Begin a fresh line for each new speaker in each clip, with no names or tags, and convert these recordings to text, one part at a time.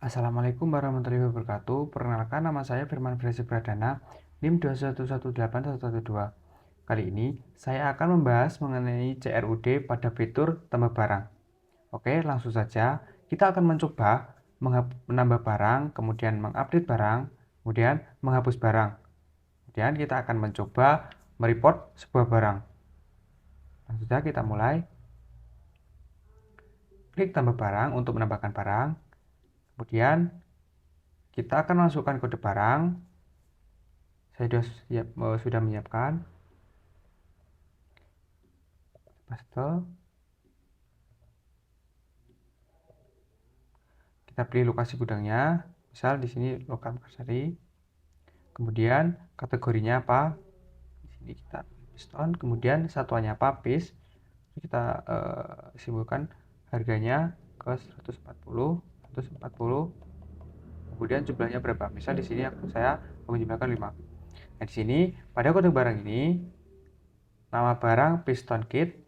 Assalamualaikum warahmatullahi wabarakatuh. Perkenalkan, nama saya Firman Frezi Pradana, NIM 2118112. Kali ini saya akan membahas mengenai CRUD pada fitur tambah barang. Oke, langsung saja. Kita akan mencoba menambah barang, kemudian mengupdate barang, kemudian menghapus barang. Kemudian kita akan mencoba mereport sebuah barang. Langsung saja kita mulai. Klik tambah barang untuk menambahkan barang. Kemudian kita akan masukkan kode barang. Saya sudah menyiapkan. Paste. Kita pilih lokasi gudangnya. Misal di sini Lokam Karsari. Kemudian kategorinya apa? Di sini kita piston. Kemudian satuannya apa? Piece. Kita simpulkan harganya ke 140, 140. Kemudian jumlahnya berapa? Misal di sini saya menjumlahkan 5. Nah, di sini pada kode barang ini nama barang piston kit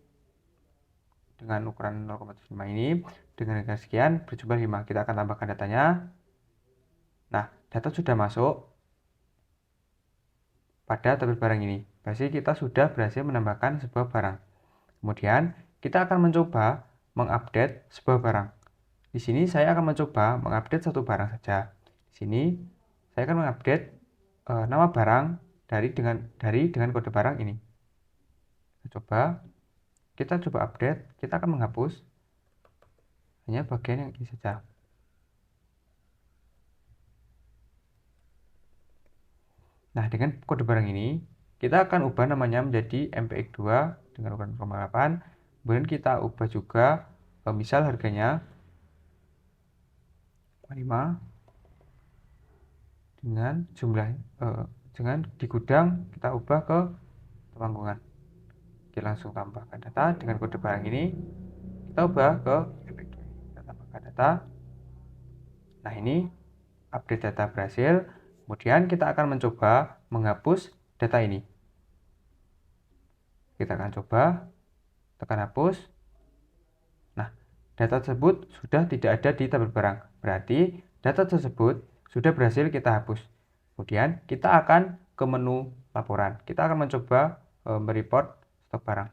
dengan ukuran 0,75 ini dengan harga sekian berjumlah 5. Kita akan tambahkan datanya. Nah, data sudah masuk pada tabel barang ini. Berarti kita sudah berhasil menambahkan sebuah barang. Kemudian kita akan mencoba mengupdate sebuah barang. Di sini saya akan mencoba mengupdate satu barang saja. Di sini saya akan mengupdate nama barang dengan kode barang ini. Kita coba update. Kita akan menghapus hanya bagian yang ini saja. Nah, dengan kode barang ini kita akan ubah namanya menjadi MPX2 dengan ukuran 0,8. Kemudian kita ubah juga misal harganya 5 dengan jumlah dengan di gudang kita ubah ke tanggungan. Kita langsung tambahkan data dengan kode barang ini. Kita ubah ke MPX2. Kita tambahkan data. Nah, ini update data berhasil. Kemudian kita akan mencoba menghapus data ini. Kita akan coba tekan hapus. Nah, data tersebut sudah tidak ada di tabel barang. Berarti data tersebut sudah berhasil kita hapus. Kemudian kita akan ke menu laporan. Kita akan mencoba mereport stok barang.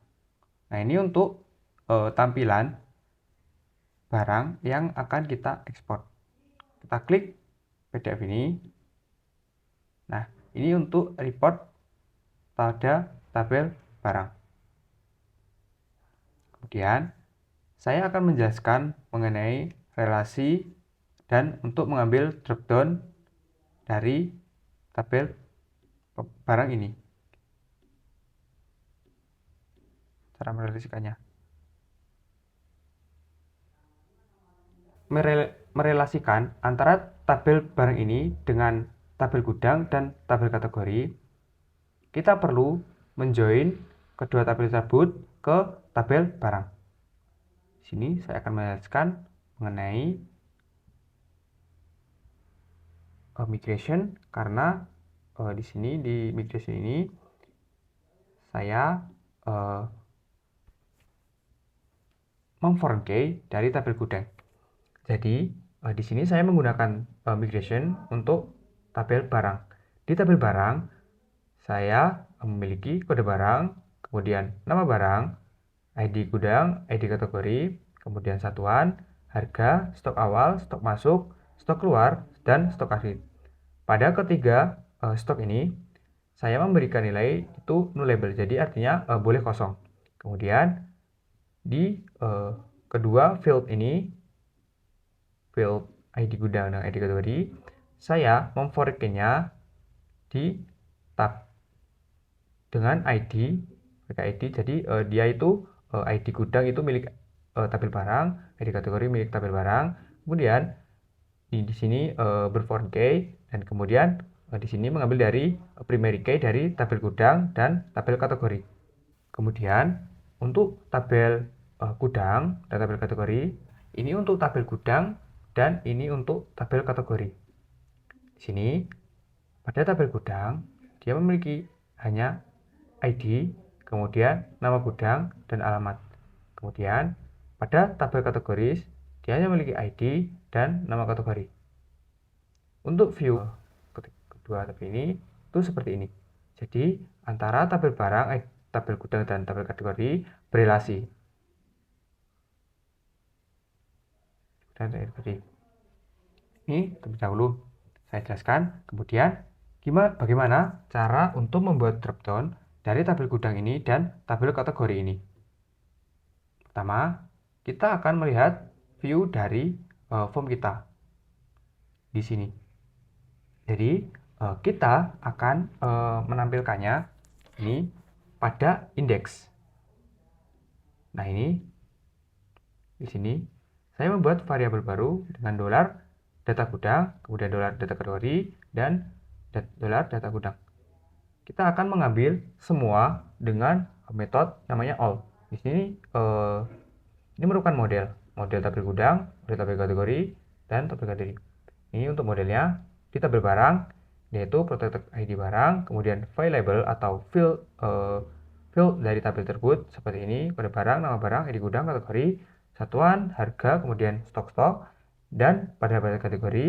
Nah, ini untuk tampilan barang yang akan kita ekspor. Kita klik PDF ini. Nah, ini untuk report pada tabel barang. Kemudian saya akan menjelaskan mengenai relasi dan untuk mengambil dropdown dari tabel barang ini. Cara merelasikannya. Merelasikan antara tabel barang ini dengan tabel gudang dan tabel kategori, kita perlu menjoin kedua tabel tersebut ke tabel barang. Di sini saya akan menjelaskan mengenai migration, karena di sini di migration ini saya memform key dari tabel gudang. Jadi di sini saya menggunakan migration untuk tabel barang. Di tabel barang saya memiliki kode barang, kemudian nama barang, ID gudang, ID kategori, kemudian satuan, harga, stok awal, stok masuk, stok keluar, dan stok akhir. Pada ketiga stok ini saya memberikan nilai itu nullable, jadi artinya boleh kosong. Kemudian di kedua field ini, field ID gudang dan ID kategori, saya memformatnya di tab dengan ID, jadi dia itu ID gudang itu milik tabel barang, ID kategori milik tabel barang. Kemudian di sini berform key, dan kemudian di sini mengambil dari primary key dari tabel gudang dan tabel kategori. Kemudian untuk tabel gudang dan tabel kategori, ini untuk tabel gudang dan ini untuk tabel kategori. Di sini pada tabel gudang dia memiliki hanya ID, kemudian nama gudang dan alamat. Kemudian pada tabel kategoris dia hanya memiliki ID dan nama kategori. Untuk view kedua tabel ini itu seperti ini. Jadi antara tabel barang, tabel gudang dan tabel kategori berelasi. Dan tadi ini terlebih dahulu saya jelaskan. Kemudian bagaimana cara untuk membuat dropdown dari tabel gudang ini dan tabel kategori ini. Pertama, kita akan melihat view dari form kita di sini. Jadi kita akan menampilkannya ini pada indeks. Nah, ini di sini saya membuat variabel baru dengan dolar data gudang, kemudian dolar data kategori, dan dolar data gudang. Kita akan mengambil semua dengan metode namanya all. Di sini ini merupakan model tabel gudang, model tabel kategori, dan tabel kategori. Ini untuk modelnya di tabel barang, yaitu protected ID barang, kemudian file label atau field dari tabel tersebut seperti ini, kode barang, nama barang, ID gudang, kategori, satuan, harga, kemudian stok, dan pada tabel kategori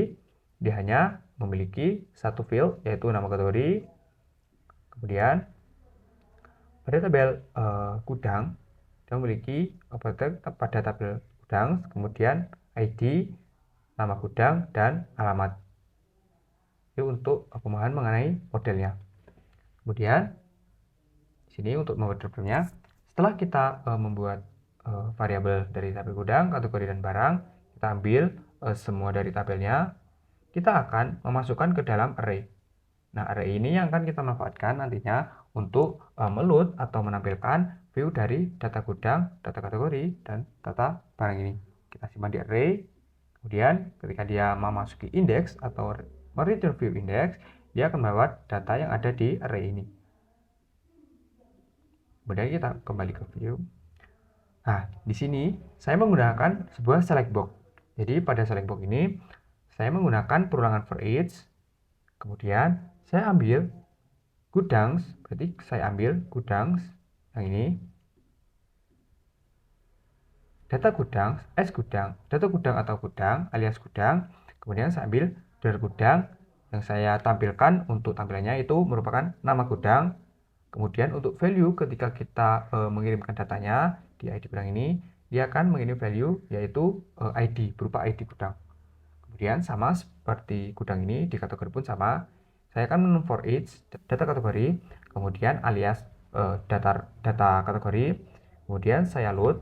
dia hanya memiliki satu field yaitu nama kategori. Kemudian pada tabel gudang dia memiliki objek pada tabel gudang, kemudian ID, nama gudang, dan alamat. Itu untuk pemahaman mengenai modelnya. Kemudian di sini untuk membuat dropdownnya, setelah kita membuat variabel dari tabel gudang, kategori, dan barang, kita ambil semua dari tabelnya, kita akan memasukkan ke dalam array. Nah, array ini yang akan kita manfaatkan nantinya untuk meload atau menampilkan view dari data gudang, data kategori, dan data barang ini. Kita simpan di array. Kemudian ketika dia memasuki indeks atau return view index, dia akan membawa data yang ada di array ini. Kemudian kita kembali ke view. Nah, di sini saya menggunakan sebuah select box. Jadi pada select box ini saya menggunakan perulangan for each. Kemudian saya ambil gudang, berarti saya ambil gudang yang ini. Data gudang, data gudang atau gudang alias gudang. Kemudian saya ambil dolar gudang yang saya tampilkan untuk tampilannya itu merupakan nama gudang. Kemudian untuk value ketika kita mengirimkan datanya di ID gudang ini, dia akan mengirim value yaitu ID berupa ID gudang. Kemudian sama seperti gudang ini di kategori pun sama. Saya akan men for each data kategori, kemudian alias data kategori. Kemudian saya load,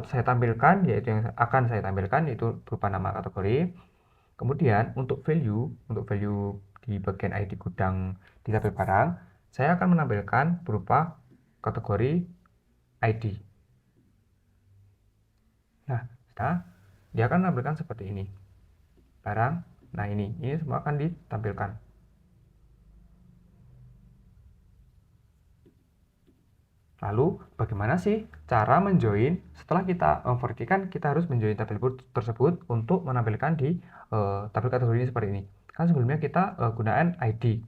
saya tampilkan yaitu yang akan saya tampilkan itu berupa nama kategori. Kemudian untuk value di bagian ID gudang di tabel barang, saya akan menampilkan berupa kategori ID. Nah, dia akan menampilkan seperti ini. Barang, nah ini semua akan ditampilkan. Lalu bagaimana sih cara menjoin? Setelah kita verifikasi, kita harus menjoin tabel tersebut untuk menampilkan di tabel kategori ini seperti ini. Kan sebelumnya kita gunakan ID.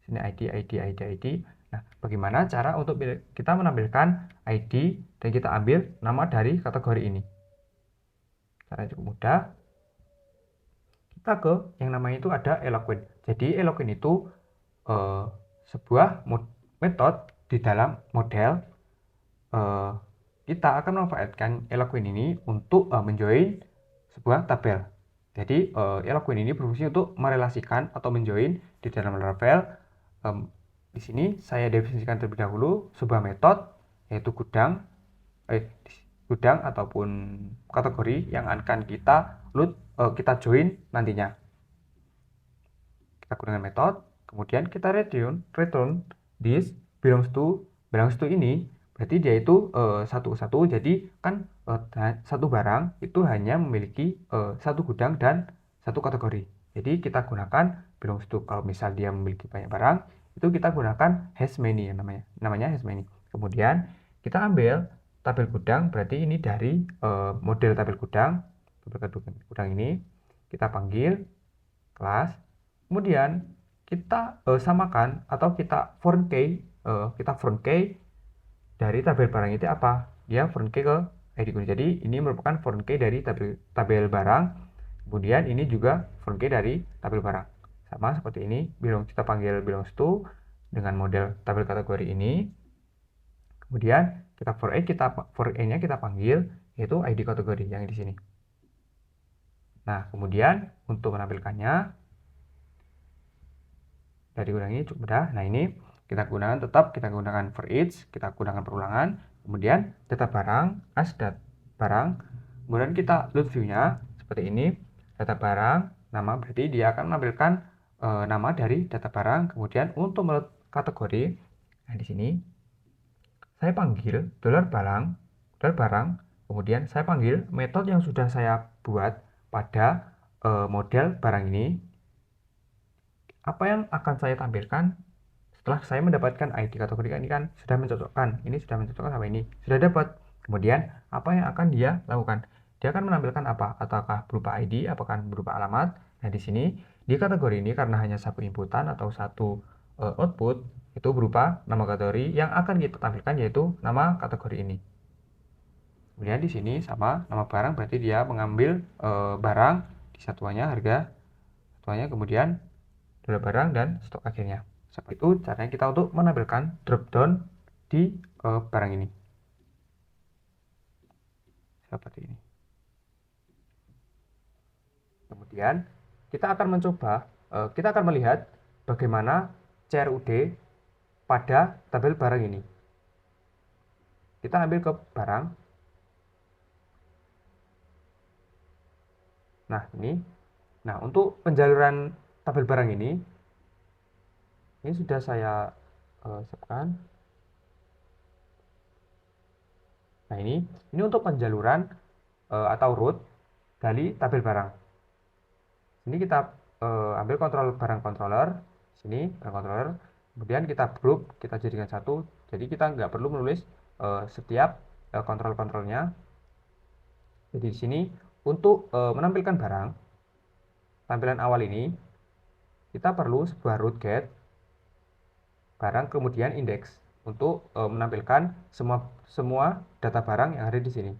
Sini ID. Nah, bagaimana cara untuk kita menampilkan ID dan kita ambil nama dari kategori ini? Caranya cukup mudah. Kita ke yang namanya itu ada Eloquent. Jadi Eloquent itu sebuah metode di dalam model. Kita akan memanfaatkan Eloquent ini untuk menjoin sebuah tabel. Jadi Eloquent ini berfungsi untuk merelasikan atau menjoin di dalam tabel. Di sini saya definisikan terlebih dahulu sebuah metode yaitu gudang ataupun kategori yang akan kita load, kita join nantinya. Kita gunakan metode, kemudian kita return this belongs to ini, berarti dia itu satu-satu. Jadi kan satu barang itu hanya memiliki satu gudang dan satu kategori. Jadi kita gunakan belongs to. Kalau misal dia memiliki banyak barang, itu kita gunakan has many yang namanya has many. Kemudian kita ambil tabel gudang, berarti ini dari model tabel gudang ini kita panggil kelas. Kemudian kita samakan atau kita foreign key dari tabel barang itu apa? Dia foreign key ke ID gudang. Jadi ini merupakan foreign key dari tabel barang Kemudian ini juga form key dari tabel barang. Sama seperti ini, kita panggil belongs to dengan model tabel kategori ini. Kemudian kita for A-nya kita panggil yaitu ID kategori yang di sini. Nah, kemudian untuk menampilkannya dari ulang ini cukup mudah. Nah, ini kita gunakan for each, kita gunakan perulangan, kemudian data barang as barang, kemudian kita load view-nya seperti ini. Data barang nama berarti dia akan menampilkan nama dari data barang. Kemudian untuk meload kategori, nah di sini saya panggil $barang, kemudian saya panggil metode yang sudah saya buat pada model barang ini. Apa yang akan saya tampilkan setelah saya mendapatkan ID kategori ini kan sudah mencocokkan, sama ini sudah dapat. Kemudian apa yang akan dia lakukan? Dia akan menampilkan apa? Apakah berupa ID, apakah berupa alamat? Nah, di sini di kategori ini karena hanya satu inputan atau satu output, itu berupa nama kategori yang akan kita tampilkan yaitu nama kategori ini. Kemudian di sini sama nama barang berarti dia mengambil barang di satuannya, harga satuannya, kemudian barang dan stok akhirnya. Seperti itu caranya kita untuk menampilkan dropdown di barang ini. Seperti ini. Kemudian kita akan melihat bagaimana CRUD pada tabel barang ini. Kita ambil ke barang. Nah, ini. Nah, untuk penjaluran tabel barang ini sudah saya siapkan. Nah, ini untuk penjaluran atau root dari tabel barang. Sini kita ambil barang controller, sini barang controller, kemudian kita group, kita jadikan satu. Jadi kita nggak perlu menulis setiap kontrol-kontrolnya. Jadi di sini untuk menampilkan barang, tampilan awal ini kita perlu sebuah root get barang kemudian index untuk menampilkan semua data barang yang ada di sini.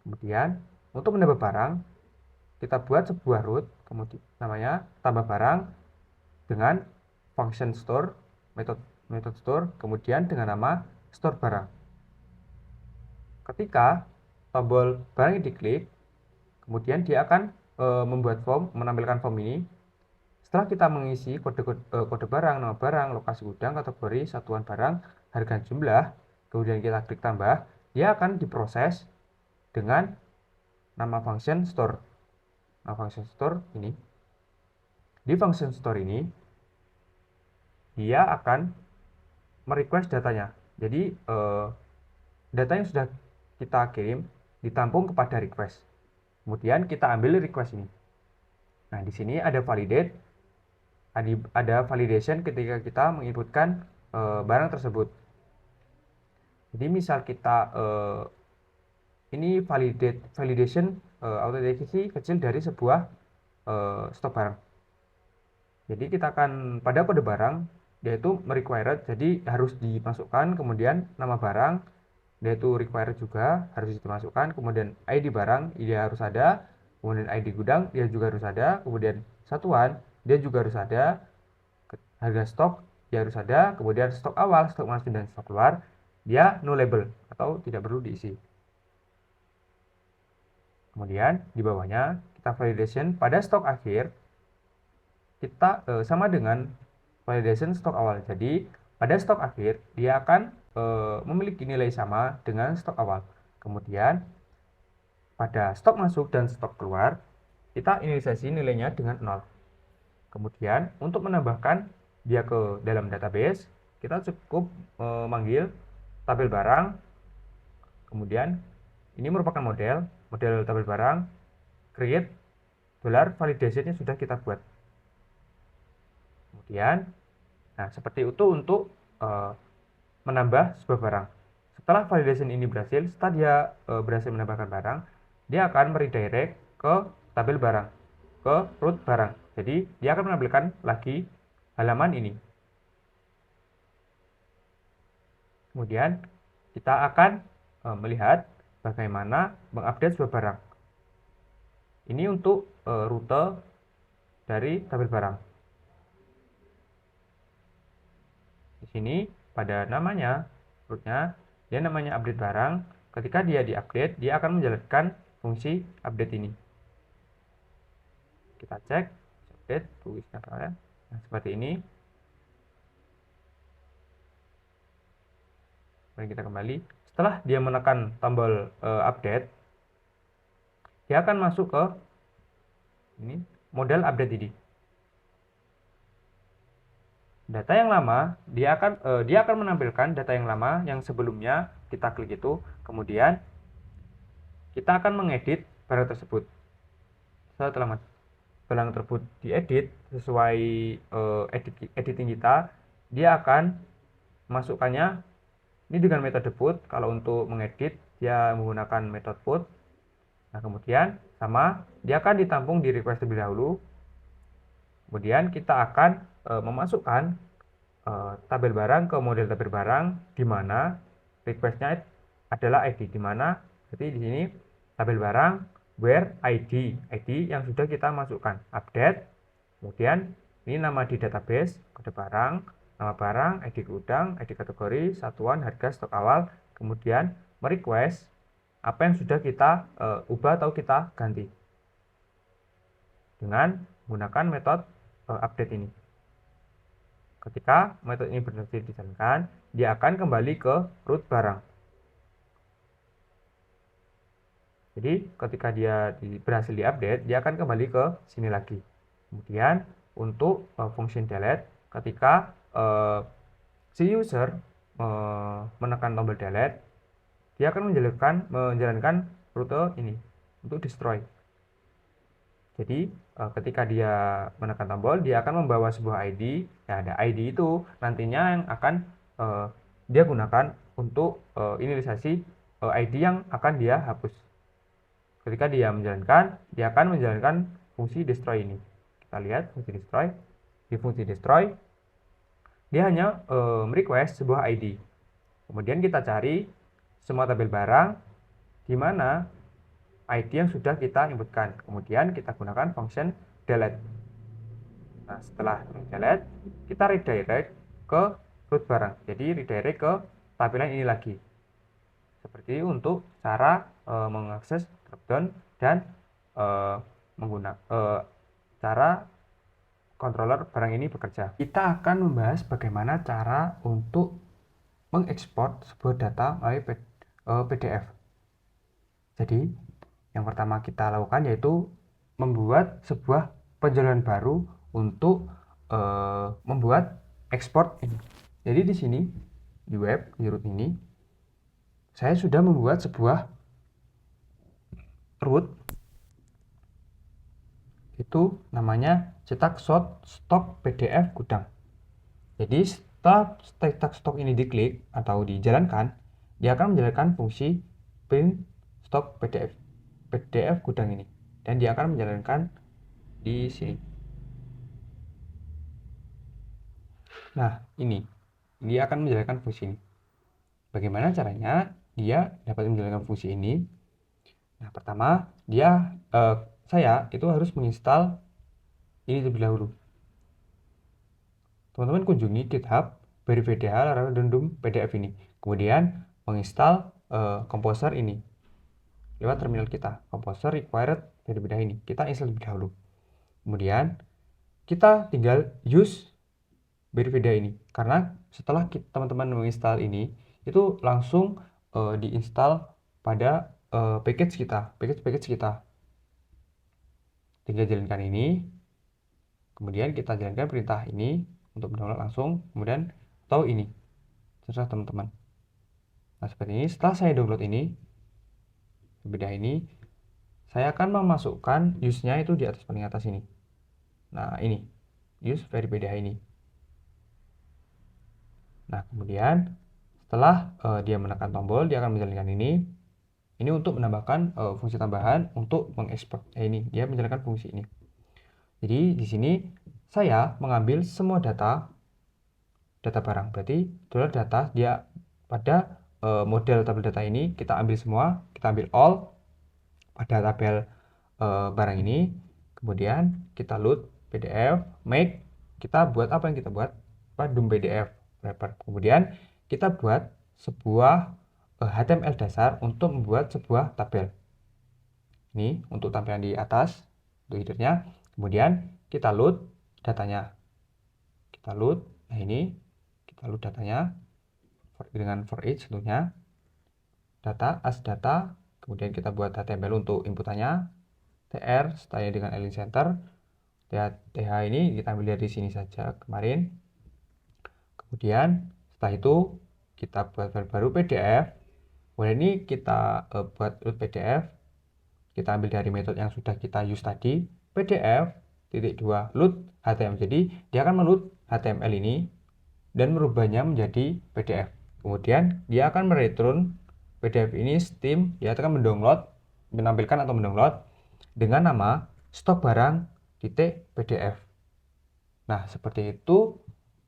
Kemudian untuk menambah barang, kita buat sebuah root, kemudian namanya tambah barang dengan function store, metode store, kemudian dengan nama store barang. Ketika tombol barang ini diklik, kemudian dia akan membuat form, menampilkan form ini. Setelah kita mengisi kode barang, nama barang, lokasi gudang, kategori, satuan barang, harga, jumlah, kemudian kita klik tambah, dia akan diproses dengan nama function store. Nah, function store ini, di function store ini dia akan merequest datanya. Jadi data yang sudah kita kirim ditampung kepada request. Kemudian kita ambil request ini. Nah, di sini ada validation ketika kita menginputkan barang tersebut. Jadi misal kita ini validation autentikasi kecil dari sebuah stok barang. Jadi kita akan pada kode barang yaitu required, jadi harus dimasukkan, kemudian nama barang yaitu required juga harus dimasukkan, kemudian ID barang dia harus ada, kemudian ID gudang dia juga harus ada, kemudian satuan dia juga harus ada, harga stok dia harus ada, kemudian stok awal, stok masuk dan stok keluar dia no label atau tidak perlu diisi. Kemudian di bawahnya kita validation pada stok akhir kita sama dengan validation stok awal. Jadi pada stok akhir dia akan memiliki nilai sama dengan stok awal. Kemudian pada stok masuk dan stok keluar kita inisialisasi nilainya dengan 0. Kemudian untuk menambahkan dia ke dalam database kita cukup memanggil tabel barang. Kemudian ini merupakan model tabel barang, create $validation-nya sudah kita buat. Kemudian nah seperti itu untuk menambah sebuah barang. Setelah validation ini berhasil, setelah dia berhasil menambahkan barang, dia akan meredirect ke tabel barang, ke root barang. Jadi dia akan menampilkan lagi halaman ini. Kemudian kita akan melihat bagaimana mengupdate sebuah barang. Ini untuk rute dari tabel barang. Di sini pada namanya, rootnya, dia namanya update barang. Ketika dia diupdate, dia akan menjalankan fungsi update ini. Kita cek, update, tulisnya apa. Nah, seperti ini. Mari kita kembali. Setelah dia menekan tombol update, dia akan masuk ke ini model update ini. Data yang lama dia akan menampilkan data yang lama yang sebelumnya kita klik itu, kemudian kita akan mengedit barang tersebut. Setelah barang tersebut diedit sesuai editing kita, dia akan masukkannya ini dengan metode put. Kalau untuk mengedit dia menggunakan metode put. Nah, kemudian sama dia akan ditampung di request terlebih dahulu. Kemudian kita akan memasukkan tabel barang ke model tabel barang, di mana requestnya adalah ID, di mana berarti di sini tabel barang where ID yang sudah kita masukkan, update, kemudian ini nama di database, kode barang, nama barang, ID gudang, ID kategori, satuan, harga, stok awal, kemudian merequest apa yang sudah kita ubah atau kita ganti dengan menggunakan metode update ini. Ketika metode ini berhasil dijalankan, dia akan kembali ke root barang. Jadi ketika dia berhasil diupdate, dia akan kembali ke sini lagi. Kemudian untuk function delete, ketika si user menekan tombol delete, dia akan menjalankan rute ini untuk destroy. Jadi ketika dia menekan tombol, dia akan membawa sebuah ID. Ya, ada ID itu nantinya yang akan dia gunakan untuk inisialisasi ID yang akan dia hapus. Ketika dia menjalankan, dia akan menjalankan fungsi destroy ini. Kita lihat fungsi destroy. Di fungsi destroy, dia hanya merequest sebuah ID. Kemudian kita cari semua tabel barang di mana ID yang sudah kita inputkan. Kemudian kita gunakan function delete. Nah, setelah delete, kita redirect ke root barang. Jadi redirect ke tampilan ini lagi. Seperti untuk cara mengakses dropdown dan menggunakan cara controller barang ini bekerja. Kita akan membahas bagaimana cara untuk mengekspor sebuah data melalui PDF. Jadi yang pertama kita lakukan yaitu membuat sebuah penjualan baru untuk membuat ekspor ini. Jadi di sini di web di root ini saya sudah membuat sebuah root, itu namanya cetak stok PDF gudang. Jadi setelah cetak stok ini diklik atau dijalankan, dia akan menjalankan fungsi print stok PDF gudang ini, dan dia akan menjalankan di sini. Nah, ini dia akan menjalankan fungsi ini. Bagaimana caranya dia dapat menjalankan fungsi ini? Nah, pertama saya itu harus menginstal ini terlebih dahulu. Teman-teman kunjungi GitHub verifdh random PDF ini, kemudian menginstal Composer ini lewat terminal kita, Composer required verifdh ini, kita install terlebih dahulu. Kemudian kita tinggal use verifdh ini, karena setelah teman-teman menginstal ini, itu langsung diinstal pada package kita. Tinggal jalankan ini, kemudian kita jalankan perintah ini untuk mendownload langsung, kemudian atau ini, terserah teman-teman. Nah, seperti ini. Setelah saya download ini, beda ini, saya akan memasukkan use-nya itu di atas, paling atas ini. Nah, ini use verifdh ini. Nah, kemudian setelah dia menekan tombol, dia akan menjalankan ini. Ini untuk menambahkan fungsi tambahan untuk mengekspor. Ini dia menjalankan fungsi ini. Jadi di sini saya mengambil semua data barang. Berarti adalah data dia pada model tabel data ini kita ambil semua, kita ambil all pada tabel barang ini, kemudian kita load PDF, make, kita buat apa yang kita buat? Dum PDF wrapper. Kemudian kita buat sebuah HTML dasar untuk membuat sebuah tabel. Ini untuk tampilan di atas, untuk headernya. Kemudian kita load datanya. Kita load, nah ini kita load datanya dengan for each tentunya. Data, as data, kemudian kita buat HTML untuk inputannya, tr, setelahnya dengan align center. TH ini kita ambil dari sini saja kemarin. Kemudian setelah itu kita buat file baru PDF. Kemudian ini kita buat load PDF. Kita ambil dari metode yang sudah kita use tadi, PDF .2 load HTML. Jadi dia akan meload HTML ini dan merubahnya menjadi PDF. Kemudian dia akan mereturn PDF ini Steam, dia akan mendownload, menampilkan atau mendownload dengan nama stok barang .pdf. Nah, seperti itu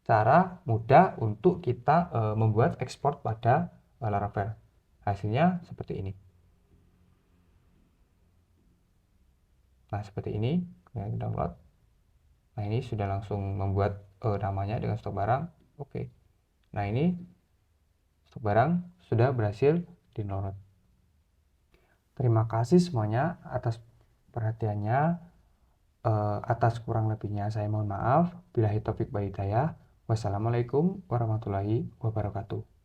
cara mudah untuk kita membuat ekspor pada Laravel. Hasilnya seperti ini. Nah, seperti ini, kemudian download. Nah, ini sudah langsung membuat namanya dengan stok barang. Oke. Nah, ini stok barang sudah berhasil di-download. Terima kasih semuanya atas perhatiannya. Atas kurang lebihnya saya mohon maaf. Billahi taufik wal hidayah. Wassalamualaikum warahmatullahi wabarakatuh.